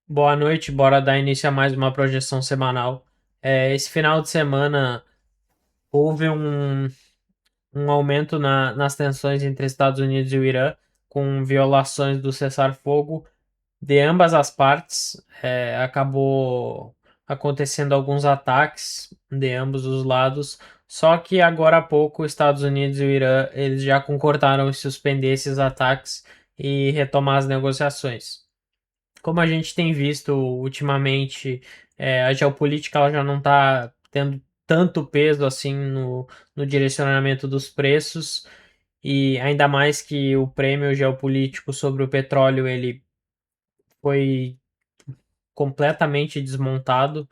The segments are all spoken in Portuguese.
Boa noite, bora dar início a mais uma projeção semanal. Esse final de semana houve um aumento nas tensões entre Estados Unidos e o Irã, com violações do cessar-fogo de ambas as partes. Acabou acontecendo alguns ataques de ambos os lados, só que agora há pouco os Estados Unidos e o Irã eles já concordaram em suspender esses ataques e retomar as negociações. Como a gente tem visto ultimamente, a geopolítica ela já não está tendo tanto peso assim no direcionamento dos preços, e ainda mais que o prêmio geopolítico sobre o petróleo ele foi completamente desmontado,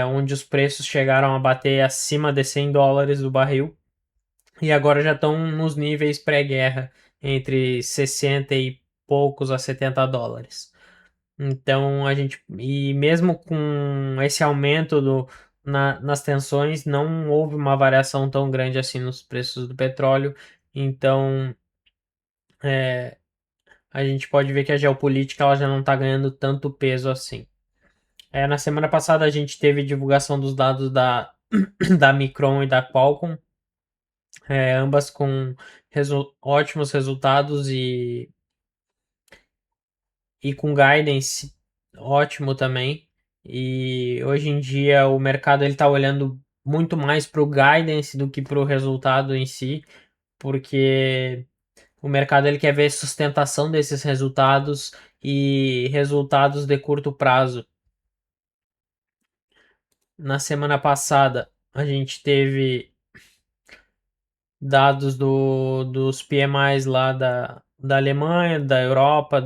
onde os preços chegaram a bater acima de US$ 100 do barril, e agora já estão nos níveis pré-guerra, entre 60 e poucos a US$ 70. Então a gente, e mesmo com esse aumento nas tensões, não houve uma variação tão grande assim nos preços do petróleo. Então a gente pode ver que a geopolítica ela já não está ganhando tanto peso assim. Na semana passada a gente teve divulgação dos dados da Micron e da Qualcomm, ambas com ótimos resultados e com guidance ótimo também. E hoje em dia o mercado ele está olhando muito mais para o guidance do que para o resultado em si, porque o mercado ele quer ver sustentação desses resultados e resultados de curto prazo. Na semana passada a gente teve dados dos PMIs lá da Alemanha, da Europa,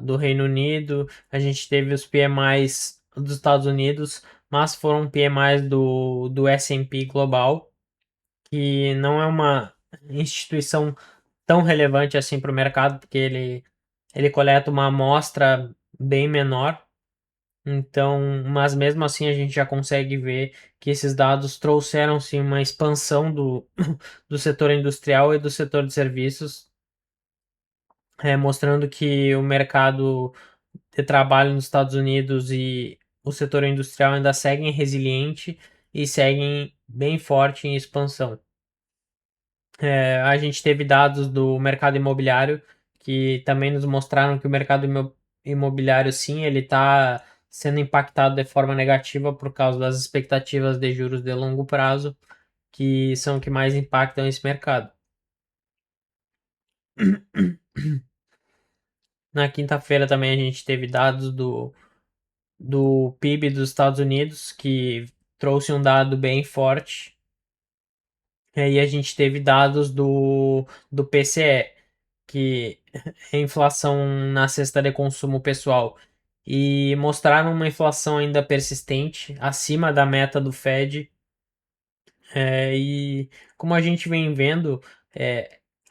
do Reino Unido. A gente teve os PMIs dos Estados Unidos, mas foram PMIs do S&P Global, que não é uma instituição tão relevante assim para o mercado, porque ele coleta uma amostra bem menor. Então, mas mesmo assim a gente já consegue ver que esses dados trouxeram sim uma expansão do setor industrial e do setor de serviços, mostrando que o mercado de trabalho nos Estados Unidos e o setor industrial ainda seguem resiliente e seguem bem forte em expansão. A gente teve dados do mercado imobiliário que também nos mostraram que o mercado imobiliário, sim, ele está sendo impactado de forma negativa por causa das expectativas de juros de longo prazo, que são o que mais impactam esse mercado. Na quinta-feira também a gente teve dados do PIB dos Estados Unidos, que trouxe um dado bem forte. E a gente teve dados do PCE, que é inflação na cesta de consumo pessoal, e mostraram uma inflação ainda persistente, acima da meta do Fed. E como a gente vem vendo,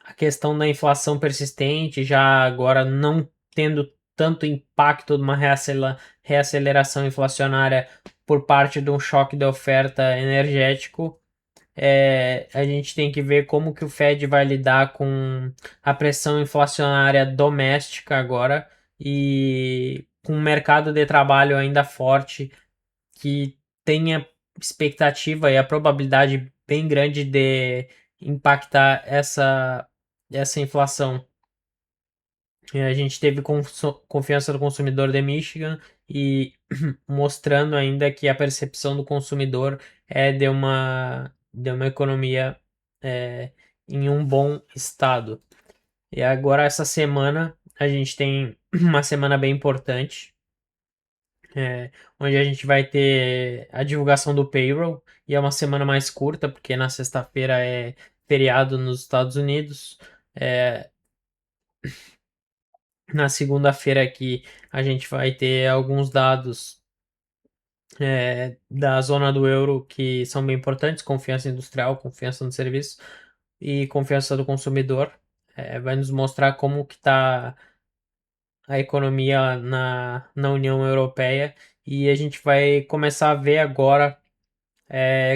a questão da inflação persistente, já agora não tendo tanto impacto de uma reaceleração inflacionária por parte de um choque de oferta energético, a gente tem que ver como que o Fed vai lidar com a pressão inflacionária doméstica agora e com o mercado de trabalho ainda forte, que tem a expectativa e a probabilidade bem grande de impactar essa inflação. A gente teve confiança do consumidor de Michigan e mostrando ainda que a percepção do consumidor é de uma economia em um bom estado. E agora, essa semana, a gente tem uma semana bem importante, onde a gente vai ter a divulgação do payroll, e é uma semana mais curta, porque na sexta-feira é feriado nos Estados Unidos. É, Na segunda-feira aqui a gente vai ter alguns dados da zona do euro que são bem importantes: confiança industrial, confiança no serviço e confiança do consumidor. Vai nos mostrar como que está a economia na União Europeia, e a gente vai começar a ver agora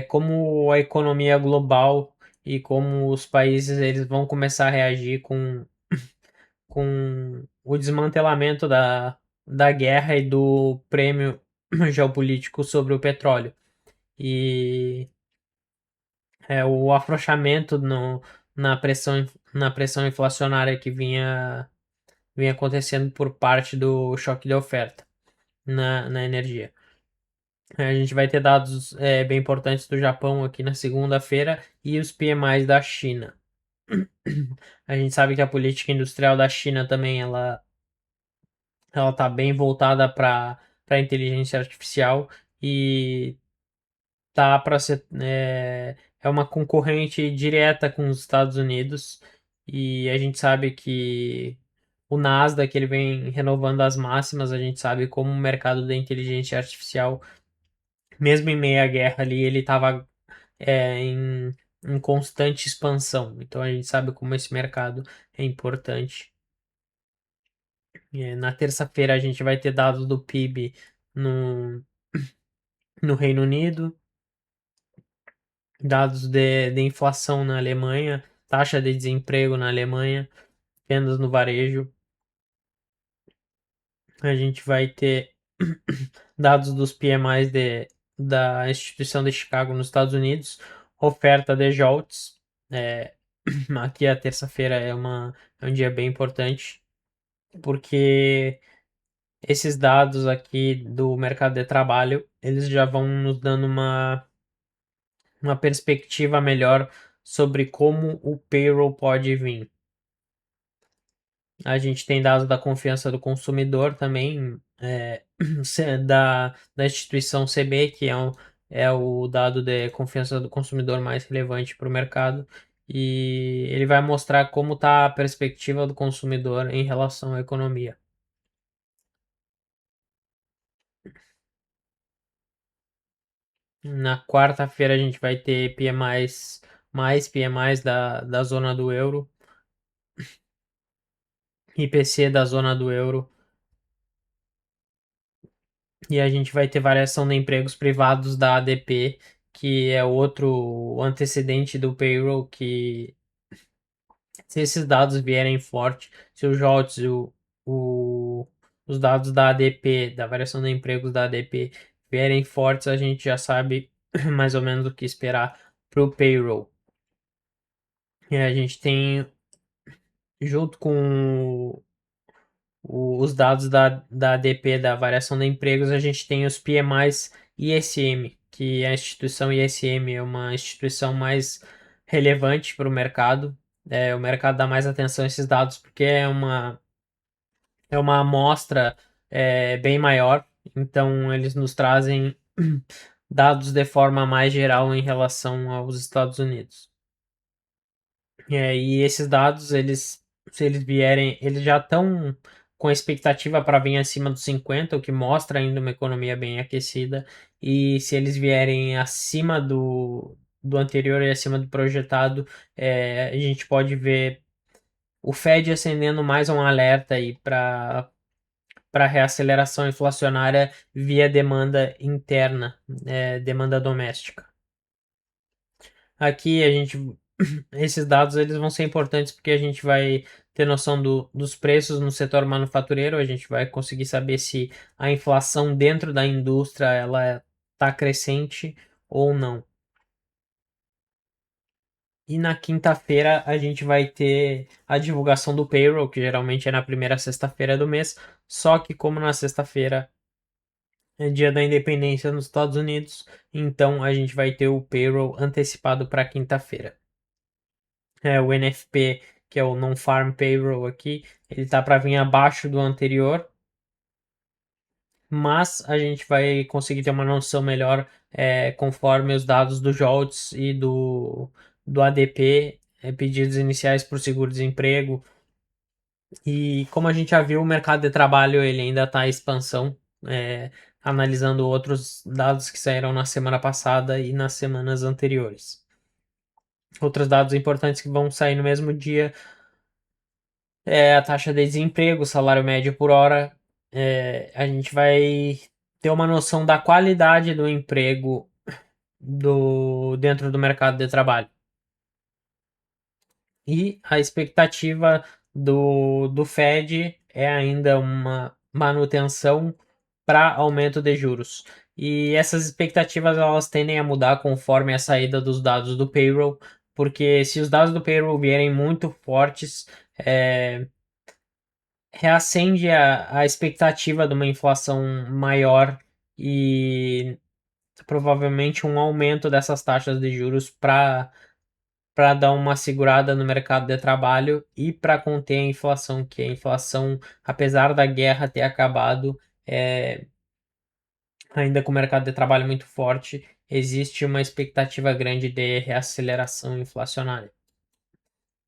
como a economia global e como os países eles vão começar a reagir com o desmantelamento da guerra e do prêmio geopolítico sobre o petróleo. E o afrouxamento na pressão inflacionária que vinha acontecendo por parte do choque de oferta na energia. A gente vai ter dados bem importantes do Japão aqui na segunda-feira e os PMIs da China. A gente sabe que a política industrial da China também ela tá bem voltada para a inteligência artificial e tá para ser é uma concorrente direta com os Estados Unidos, e a gente sabe que o Nasdaq ele vem renovando as máximas. A gente sabe como o mercado da inteligência artificial, mesmo em meio à guerra ali, ele estava em constante expansão. Então a gente sabe como esse mercado é importante. Na terça-feira a gente vai ter dados do PIB no Reino Unido, dados de inflação na Alemanha, taxa de desemprego na Alemanha, vendas no varejo. A gente vai ter dados dos PMIs da instituição de Chicago nos Estados Unidos, oferta de JOLTS. Aqui a terça-feira é um dia bem importante, porque esses dados aqui do mercado de trabalho, eles já vão nos dando uma perspectiva melhor sobre como o payroll pode vir. A gente tem dados da confiança do consumidor também, da instituição CB, que é o dado de confiança do consumidor mais relevante para o mercado, e ele vai mostrar como está a perspectiva do consumidor em relação à economia. Na quarta-feira a gente vai ter mais PMIs da zona do euro, IPC da zona do euro, e a gente vai ter variação de empregos privados da ADP, que é outro antecedente do payroll, que se esses dados vierem forte, se os JOLTS e o, os dados da ADP, da variação de empregos da ADP, vierem fortes, a gente já sabe mais ou menos o que esperar para o payroll. E a gente tem, junto com os dados da ADP, da variação de empregos, a gente tem os PMIs ISM, que a instituição ISM é uma instituição mais relevante para o mercado. O mercado dá mais atenção a esses dados porque é uma amostra bem maior, então eles nos trazem dados de forma mais geral em relação aos Estados Unidos. E esses dados, se eles vierem, eles já estão com a expectativa para vir acima dos 50, o que mostra ainda uma economia bem aquecida. E se eles vierem acima do anterior e acima do projetado, a gente pode ver o Fed acendendo mais um alerta aí para reaceleração inflacionária via demanda interna, demanda doméstica. Aqui a gente esses dados eles vão ser importantes porque a gente vai ter noção dos preços no setor manufatureiro. A gente vai conseguir saber se a inflação dentro da indústria ela está crescente ou não. E na quinta-feira a gente vai ter a divulgação do payroll, que geralmente é na primeira sexta-feira do mês, só que como na sexta-feira é dia da independência nos Estados Unidos, então a gente vai ter o payroll antecipado para quinta-feira. O NFP, que é o Non-Farm Payroll aqui, ele tá para vir abaixo do anterior, mas a gente vai conseguir ter uma noção melhor conforme os dados do JOLTS e do ADP, pedidos iniciais por seguro-desemprego. E como a gente já viu, o mercado de trabalho ele ainda está em expansão, analisando outros dados que saíram na semana passada e nas semanas anteriores. Outros dados importantes que vão sair no mesmo dia a taxa de desemprego, o salário médio por hora. A gente vai ter uma noção da qualidade do emprego dentro do mercado de trabalho. E a expectativa do Fed é ainda manutenção para aumento de juros. E essas expectativas elas tendem a mudar conforme a saída dos dados do payroll, porque se os dados do payroll vierem muito fortes, reacende a expectativa de uma inflação maior e provavelmente um aumento dessas taxas de juros para dar uma segurada no mercado de trabalho e para conter a inflação, que a inflação, apesar da guerra ter acabado, ainda com o mercado de trabalho muito forte, existe uma expectativa grande de reaceleração inflacionária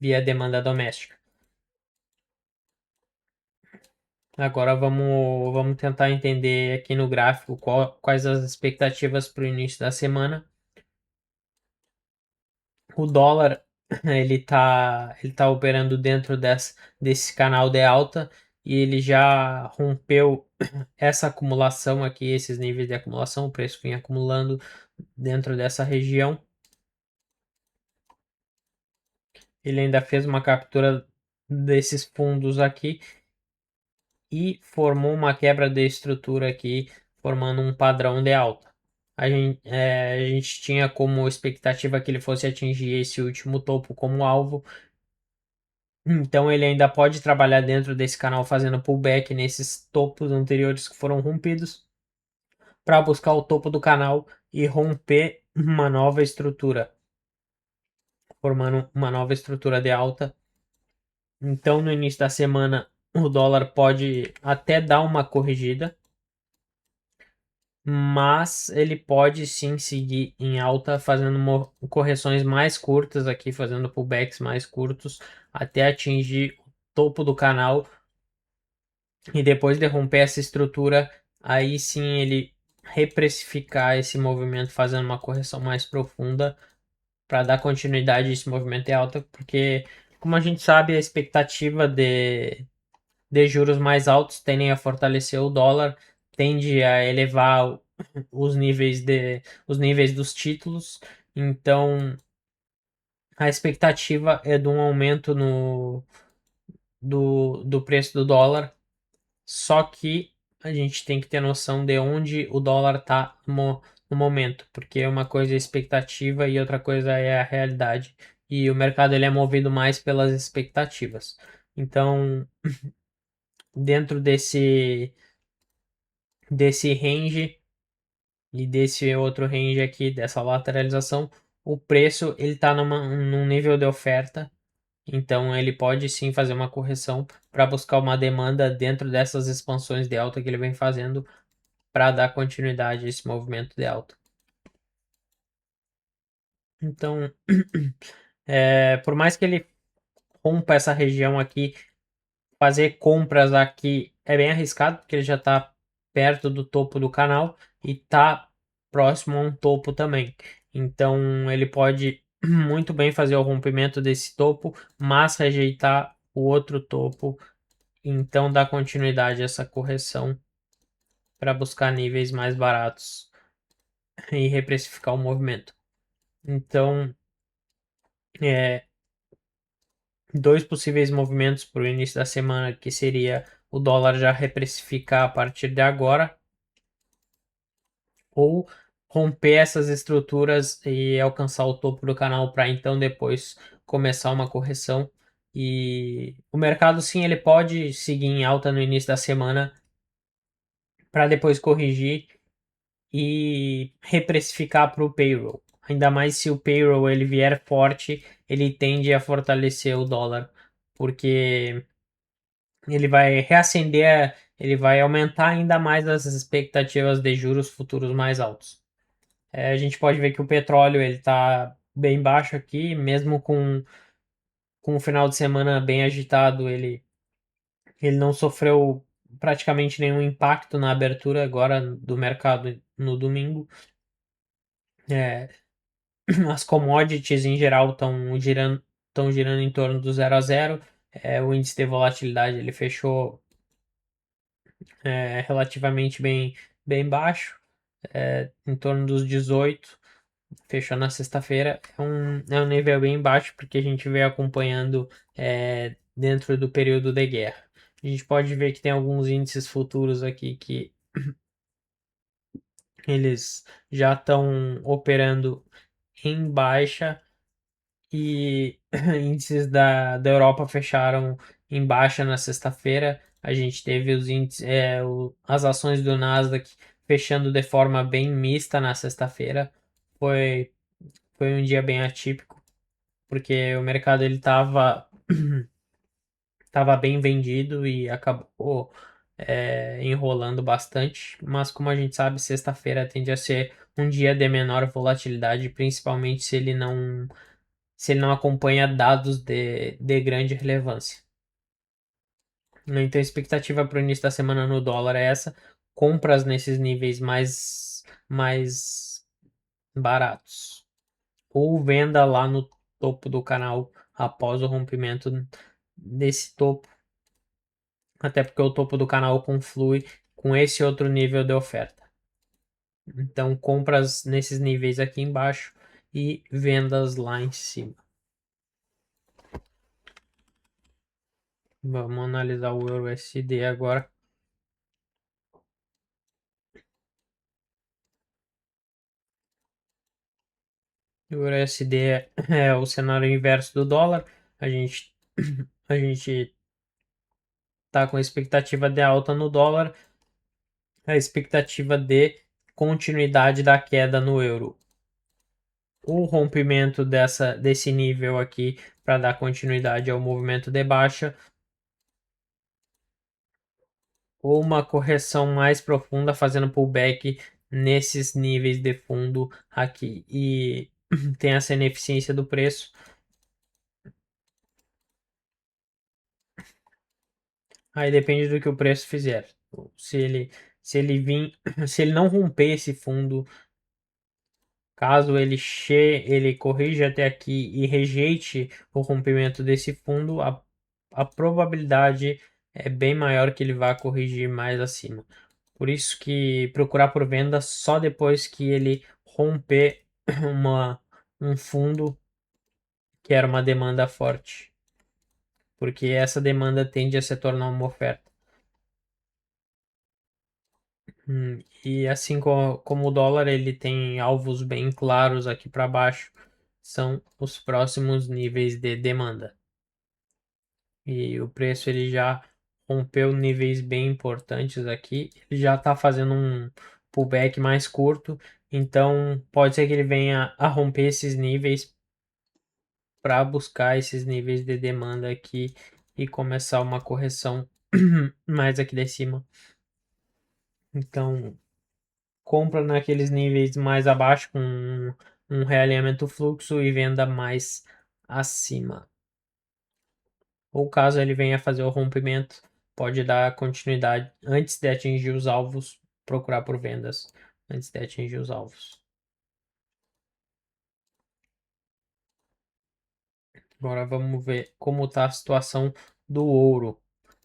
via demanda doméstica. Agora vamos tentar entender aqui no gráfico quais as expectativas para o início da semana. O dólar ele tá operando dentro desse canal de alta e ele já rompeu essa acumulação aqui, esses níveis de acumulação, o preço vem acumulando dentro dessa região. Ele ainda fez uma captura desses fundos aqui e formou uma quebra de estrutura aqui, formando um padrão de alta. A gente tinha como expectativa que ele fosse atingir esse último topo como alvo, então ele ainda pode trabalhar dentro desse canal fazendo pullback nesses topos anteriores que foram rompidos para buscar o topo do canal e romper uma nova estrutura, formando uma nova estrutura de alta. Então no início da semana o dólar pode até dar uma corrigida, mas ele pode sim seguir em alta, fazendo correções mais curtas aqui, fazendo pullbacks mais curtos, até atingir o topo do canal e depois de romper essa estrutura, aí sim ele reprecificar esse movimento, fazendo uma correção mais profunda para dar continuidade a esse movimento de alta, porque como a gente sabe, a expectativa de juros mais altos tendem a fortalecer o dólar, tende a elevar os níveis dos títulos. Então, a expectativa é de um aumento do preço do dólar, só que a gente tem que ter noção de onde o dólar está no momento, porque uma coisa é expectativa e outra coisa é a realidade. E o mercado ele é movido mais pelas expectativas. Então, dentro desse range e desse outro range aqui, dessa lateralização, o preço ele está num nível de oferta, então ele pode sim fazer uma correção para buscar uma demanda dentro dessas expansões de alta que ele vem fazendo para dar continuidade a esse movimento de alta. Então, por mais que ele rompa essa região aqui, fazer compras aqui é bem arriscado, porque ele já está perto do topo do canal e está próximo a um topo também. Então ele pode muito bem fazer o rompimento desse topo, mas rejeitar o outro topo, então dar continuidade a essa correção para buscar níveis mais baratos e reprecificar o movimento. Então, é, dois possíveis movimentos para o início da semana, que seria o dólar já reprecificar a partir de agora, ou romper essas estruturas e alcançar o topo do canal para então depois começar uma correção. E o mercado sim, ele pode seguir em alta no início da semana para depois corrigir e reprecificar para o payroll. Ainda mais se o payroll ele vier forte, ele tende a fortalecer o dólar, porque ele vai reacender, ele vai aumentar ainda mais as expectativas de juros futuros mais altos. A gente pode ver que o petróleo ele está bem baixo aqui, mesmo com o final de semana bem agitado, ele não sofreu praticamente nenhum impacto na abertura agora do mercado no domingo. É, as commodities em geral estão girando em torno do 0 a 0. O índice de volatilidade ele fechou relativamente bem baixo, em torno dos 18, fechou na sexta-feira. É um nível bem baixo porque a gente veio acompanhando dentro do período de guerra. A gente pode ver que tem alguns índices futuros aqui que eles já estão operando em baixa e índices da Europa fecharam em baixa na sexta-feira. A gente teve os índices, as ações do Nasdaq fechando de forma bem mista na sexta-feira. Foi, foi um dia bem atípico, porque o mercado ele tava bem vendido e acabou enrolando bastante. Mas como a gente sabe, sexta-feira tende a ser um dia de menor volatilidade, principalmente se ele não acompanha dados de grande relevância. Então, a expectativa para o início da semana no dólar é essa: compras nesses níveis mais baratos, ou venda lá no topo do canal após o rompimento desse topo, até porque o topo do canal conflui com esse outro nível de oferta. Então, compras nesses níveis aqui embaixo e vendas lá em cima. Vamos analisar o Euro USD agora. O Euro USD é o cenário inverso do dólar. A gente a gente tá com a expectativa de alta no dólar, a expectativa de continuidade da queda no euro. O rompimento desse nível aqui para dar continuidade ao movimento de baixa, ou uma correção mais profunda fazendo pullback nesses níveis de fundo aqui e tem essa ineficiência do preço. Aí depende do que o preço fizer. Se ele se ele vir, se ele não romper esse fundo, caso ele corrija até aqui e rejeite o rompimento desse fundo, a probabilidade é bem maior que ele vá corrigir mais acima. Por isso que procurar por venda só depois que ele romper um fundo que era uma demanda forte, porque essa demanda tende a se tornar uma oferta. E assim como o dólar ele tem alvos bem claros aqui para baixo, são os próximos níveis de demanda. E o preço ele já rompeu níveis bem importantes aqui, ele já está fazendo um pullback mais curto, então pode ser que ele venha a romper esses níveis para buscar esses níveis de demanda aqui e começar uma correção mais aqui de cima. Então, compra naqueles níveis mais abaixo com um realinhamento fluxo e venda mais acima. Ou caso ele venha fazer o rompimento, pode dar continuidade antes de atingir os alvos, procurar por vendas antes de atingir os alvos. Agora vamos ver como está a situação do ouro.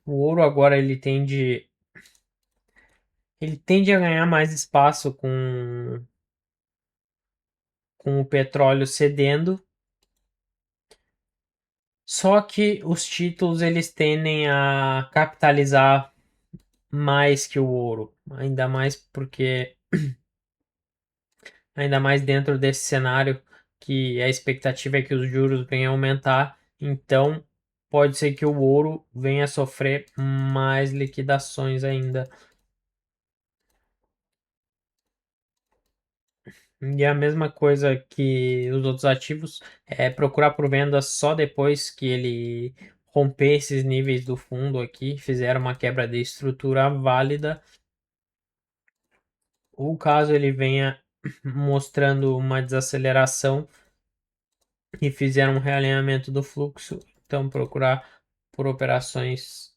O ouro agora ele tende a ganhar mais espaço com o petróleo cedendo. Só que os títulos eles tendem a capitalizar mais que o ouro, ainda mais dentro desse cenário que a expectativa é que os juros venham a aumentar, então pode ser que o ouro venha a sofrer mais liquidações ainda. E a mesma coisa que os outros ativos, é procurar por venda só depois que ele romper esses níveis do fundo aqui, fizer uma quebra de estrutura válida, ou caso ele venha mostrando uma desaceleração e fizer um realinhamento do fluxo, então procurar por operações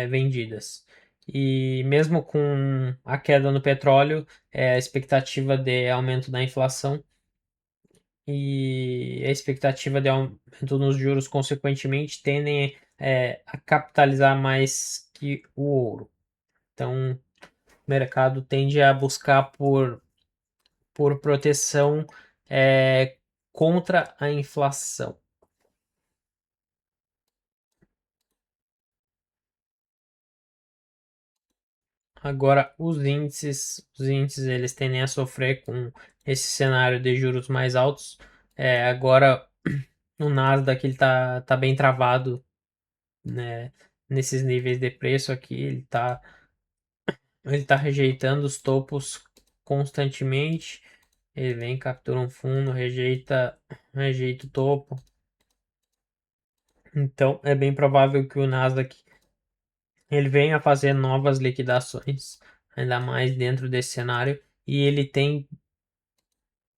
vendidas. E mesmo com a queda no petróleo, a expectativa de aumento da inflação e a expectativa de aumento nos juros, consequentemente, tendem a capitalizar mais que o ouro. Então, o mercado tende a buscar por proteção contra a inflação. Agora, os índices eles tendem a sofrer com esse cenário de juros mais altos. Agora, o Nasdaq ele tá bem travado, né, nesses níveis de preço aqui. Ele tá rejeitando os topos constantemente. Ele vem, captura um fundo, rejeita o topo. Então, é bem provável que o Nasdaq ele venha fazer novas liquidações, ainda mais dentro desse cenário. E ele tem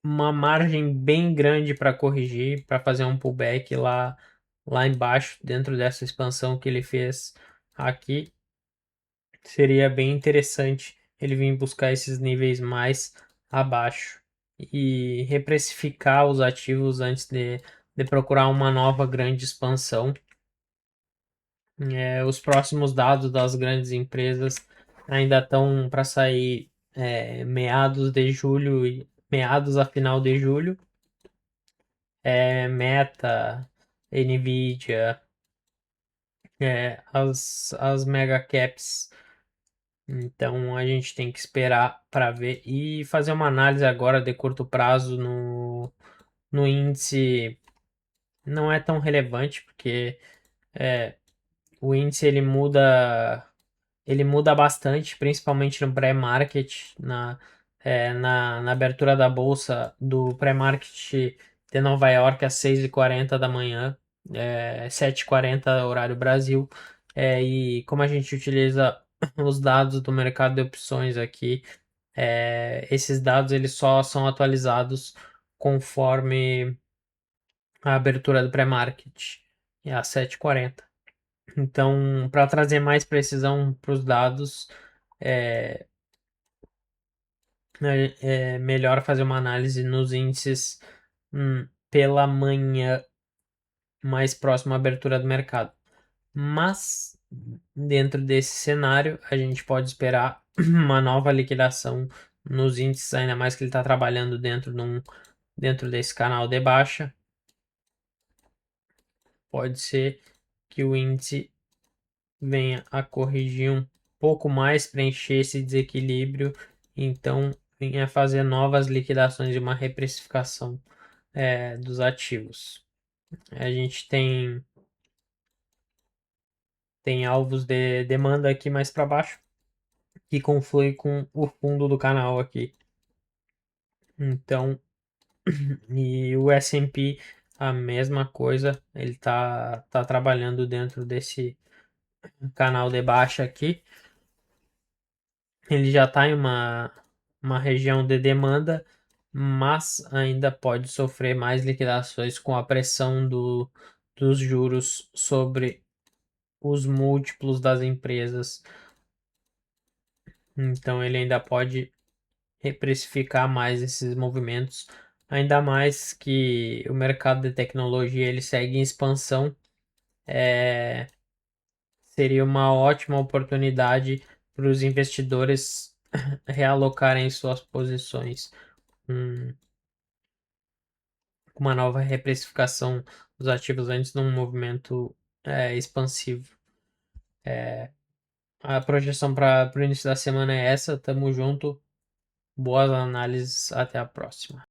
uma margem bem grande para corrigir, para fazer um pullback lá embaixo, dentro dessa expansão que ele fez aqui. Seria bem interessante ele vir buscar esses níveis mais abaixo e reprecificar os ativos antes de procurar uma nova grande expansão. Os próximos dados das grandes empresas ainda estão para sair meados de julho e meados a final de julho. Meta, Nvidia, as mega caps. Então a gente tem que esperar para ver e fazer uma análise agora de curto prazo no índice. Não é tão relevante porque o índice ele muda bastante, principalmente no pré-market, na abertura da bolsa do pré-market de Nova York às 6h40 da manhã, 7h40 horário Brasil. E como a gente utiliza os dados do mercado de opções aqui, esses dados eles só são atualizados conforme a abertura do pré-market, às 7h40. Então, para trazer mais precisão para os dados, é, é melhor fazer uma análise nos índices pela manhã, mais próximo à abertura do mercado. Mas, dentro desse cenário, a gente pode esperar uma nova liquidação nos índices, ainda mais que ele está trabalhando dentro desse canal de baixa. Pode ser que o índice venha a corrigir um pouco mais, preencher esse desequilíbrio, então venha a fazer novas liquidações e uma reprecificação dos ativos. A gente tem alvos de demanda aqui mais para baixo, que conflui com o fundo do canal aqui. Então, e o S&P a mesma coisa, ele tá trabalhando dentro desse canal de baixa aqui. Ele já está em uma região de demanda, mas ainda pode sofrer mais liquidações com a pressão dos juros sobre os múltiplos das empresas. Então ele ainda pode reprecificar mais esses movimentos, ainda mais que o mercado de tecnologia ele segue em expansão. Seria uma ótima oportunidade para os investidores realocarem suas posições com uma nova reprecificação dos ativos antes de um movimento expansivo. A projeção para o início da semana é essa. Tamo junto. Boas análises. Até a próxima.